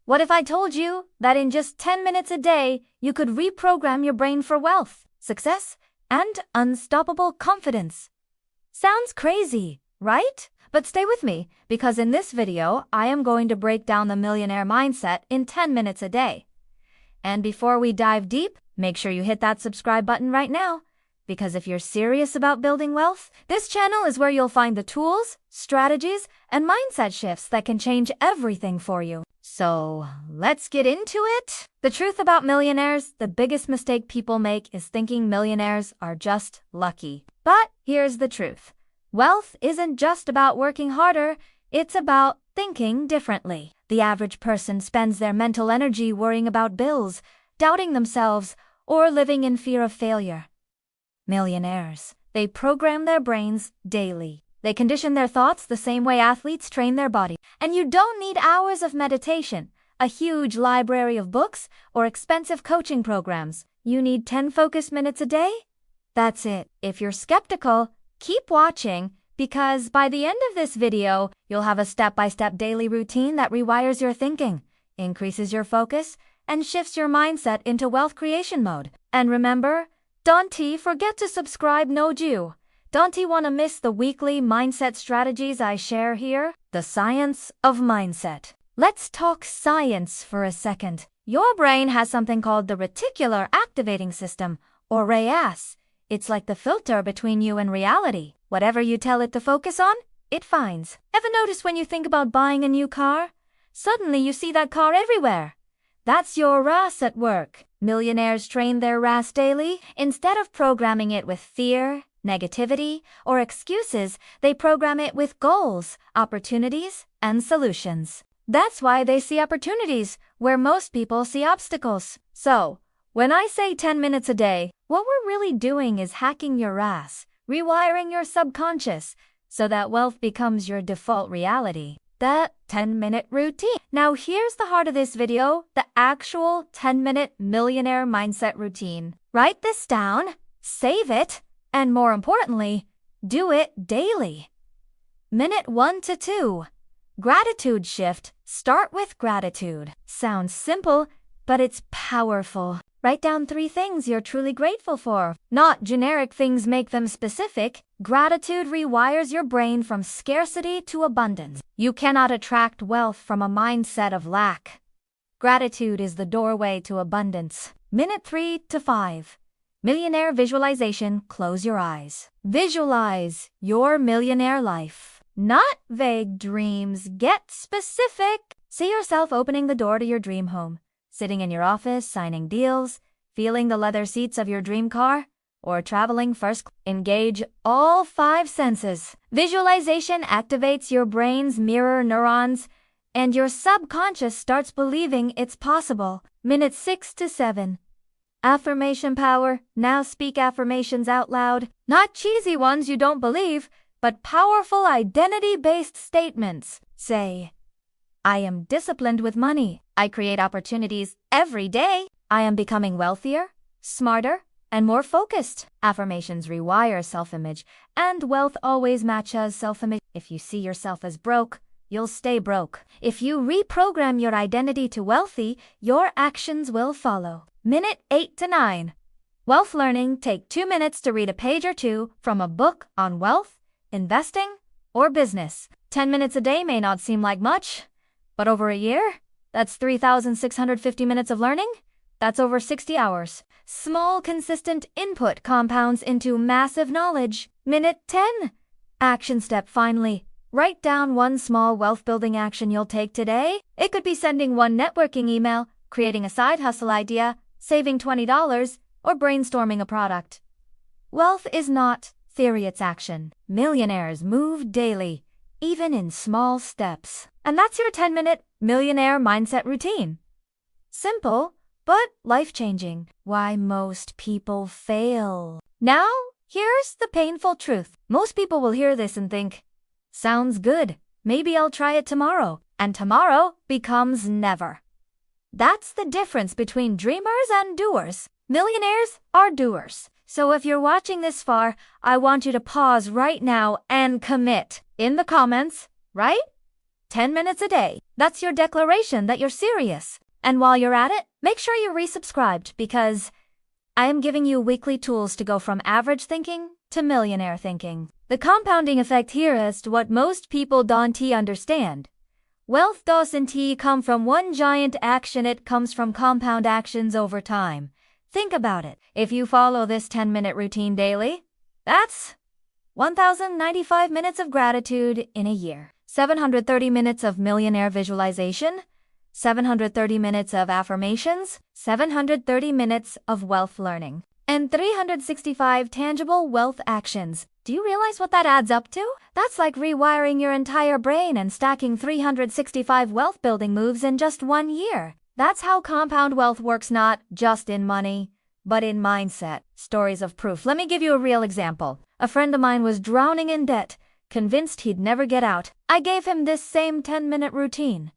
What if I told you that in just 10 minutes a day, you could reprogram your brain for wealth, success, and unstoppable confidence? Sounds crazy, right? But stay with me, because in this video, I am going to break down the millionaire mindset in 10 minutes a day. And before we dive deep, make sure you hit that subscribe button right now. Because if you're serious about building wealth, this channel is where you'll find the tools, strategies, and mindset shifts that can change everything for you. So, let's get into it. The truth about millionaires, the biggest mistake people make is thinking millionaires are just lucky. But here's the truth. Wealth isn't just about working harder, it's about thinking differently. The average person spends their mental energy worrying about bills, doubting themselves, or living in fear of failure. Millionaires, they program their brains daily. They condition their thoughts the same way athletes train their body. And you don't need hours of meditation, a huge library of books, or expensive coaching programs. You need 10 focused minutes a day? That's it. If you're skeptical, keep watching, because by the end of this video, you'll have a step-by-step daily routine that rewires your thinking, increases your focus, and shifts your mindset into wealth creation mode. And remember, don't forget to subscribe, no Jew. Don't want to miss the weekly mindset strategies I share here? The science of mindset. Let's talk science for a second. Your brain has something called the reticular activating system, or RAS. It's like the filter between you and reality. Whatever you tell it to focus on, it finds. Ever notice when you think about buying a new car? Suddenly you see that car everywhere. That's your RAS at work. Millionaires train their RAS daily. Instead of programming it with fear, negativity, or excuses, they program it with goals, opportunities, and solutions. That's why they see opportunities where most people see obstacles. So, when I say 10 minutes a day, what we're really doing is hacking your RAS, rewiring your subconscious, so that wealth becomes your default reality. That 10-minute routine. Now here's the heart of this video, the actual 10-minute millionaire mindset routine. Write this down, save it, and more importantly, do it daily. Minute 1 to 2. Gratitude shift. Start with gratitude. Sounds simple, but it's powerful. Write down 3 things you're truly grateful for. Not generic things, make them specific. Gratitude rewires your brain from scarcity to abundance. You cannot attract wealth from a mindset of lack. Gratitude is the doorway to abundance. Minute 3 to 5. Millionaire visualization. Close your eyes. Visualize your millionaire life. Not vague dreams. Get specific. See yourself opening the door to your dream home, sitting in your office, signing deals, feeling the leather seats of your dream car, or traveling first. Engage all 5 senses. Visualization activates your brain's mirror neurons, and your subconscious starts believing it's possible. Minute 6 to 7. Affirmation power. Now speak affirmations out loud. Not cheesy ones you don't believe, but powerful identity-based statements. Say, I am disciplined with money. I create opportunities every day. I am becoming wealthier, smarter, and more focused. Affirmations rewire self-image, and wealth always matches self-image. If you see yourself as broke, you'll stay broke. If you reprogram your identity to wealthy, your actions will follow. Minute 8 to 9. Wealth learning. Take 2 minutes to read a page or 2 from a book on wealth, investing, or business. 10 minutes a day may not seem like much, but over a year, that's 3,650 minutes of learning. That's over 60 hours. Small, consistent input compounds into massive knowledge. Minute 10. Action step. Finally, write down 1 small wealth-building action you'll take today. It could be sending 1 networking email, creating a side hustle idea, saving $20, or brainstorming a product. Wealth is not theory, it's action. Millionaires move daily, even in small steps. And that's your 10-minute millionaire mindset routine. Simple, but life-changing. Why most people fail. Now, here's the painful truth. Most people will hear this and think, sounds good, maybe I'll try it tomorrow. And tomorrow becomes never. That's the difference between dreamers and doers. Millionaires are doers. So if you're watching this far, I want you to pause right now and commit. In the comments, right? 10 minutes a day. That's your declaration that you're serious. And while you're at it, make sure you're resubscribed because I am giving you weekly tools to go from average thinking to millionaire thinking. The compounding effect here is to what most people don't understand. Wealth doesn't come from one giant action, it comes from compound actions over time. Think about it. If you follow this 10-minute routine daily, that's 1,095 minutes of gratitude in a year, 730 minutes of millionaire visualization, 730 minutes of affirmations, 730 minutes of wealth learning, and 365 tangible wealth actions. Do you realize what that adds up to? That's like rewiring your entire brain and stacking 365 wealth building moves in just 1 year. That's how compound wealth works, not just in money, but in mindset. Stories of proof. Let me give you a real example. A friend of mine was drowning in debt, convinced he'd never get out. I gave him this same 10-minute routine.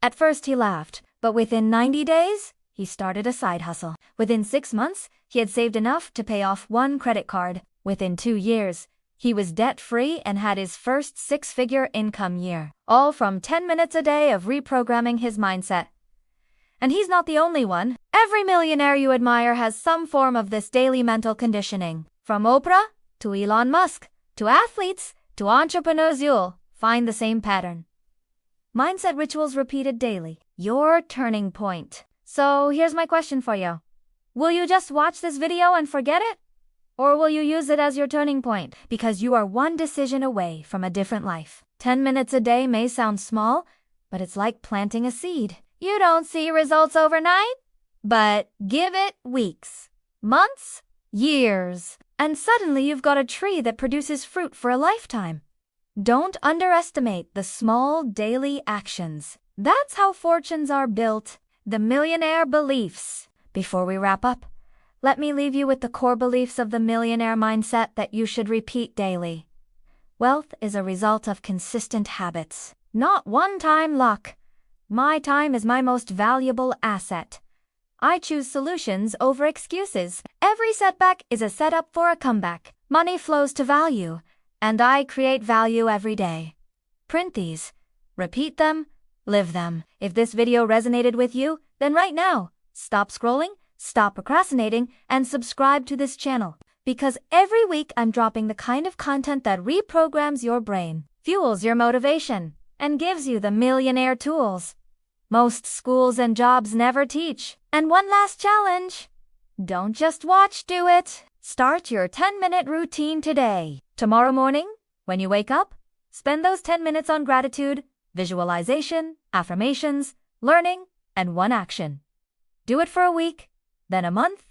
At first he laughed, but within 90 days, he started a side hustle. Within 6 months, he had saved enough to pay off 1 credit card. Within 2 years, he was debt-free and had his first 6-figure income year, all from 10 minutes a day of reprogramming his mindset. And he's not the only one. Every millionaire you admire has some form of this daily mental conditioning. From Oprah to Elon Musk to athletes to entrepreneurs, you'll find the same pattern. Mindset rituals repeated daily. Your turning point. So here's my question for you. Will you just watch this video and forget it? Or will you use it as your turning point? Because you are one decision away from a different life. 10 minutes a day may sound small, but it's like planting a seed. You don't see results overnight, but give it weeks, months, years, and suddenly you've got a tree that produces fruit for a lifetime. Don't underestimate the small daily actions. That's how fortunes are built. The millionaire beliefs. Before we wrap up, let me leave you with the core beliefs of the millionaire mindset that you should repeat daily. Wealth is a result of consistent habits, not one-time luck. My time is my most valuable asset. I choose solutions over excuses. Every setback is a setup for a comeback. Money flows to value, and I create value every day. Print these, repeat them, live them. If this video resonated with you, then right now, stop scrolling, stop procrastinating, and subscribe to this channel. Because every week I'm dropping the kind of content that reprograms your brain, fuels your motivation, and gives you the millionaire tools most schools and jobs never teach. And one last challenge. Don't just watch, do it. Start your 10-minute routine today. Tomorrow morning, when you wake up, spend those 10 minutes on gratitude, visualization, affirmations, learning, and one action. Do it for a week, then a month,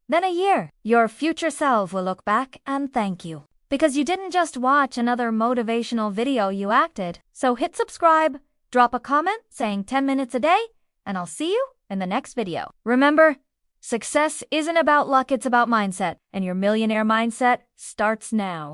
then a year. Your future self will look back and thank you. Because you didn't just watch another motivational video, you acted. So hit subscribe, drop a comment saying 10 minutes a day, and I'll see you in the next video. Remember, success isn't about luck, it's about mindset, and your millionaire mindset starts now.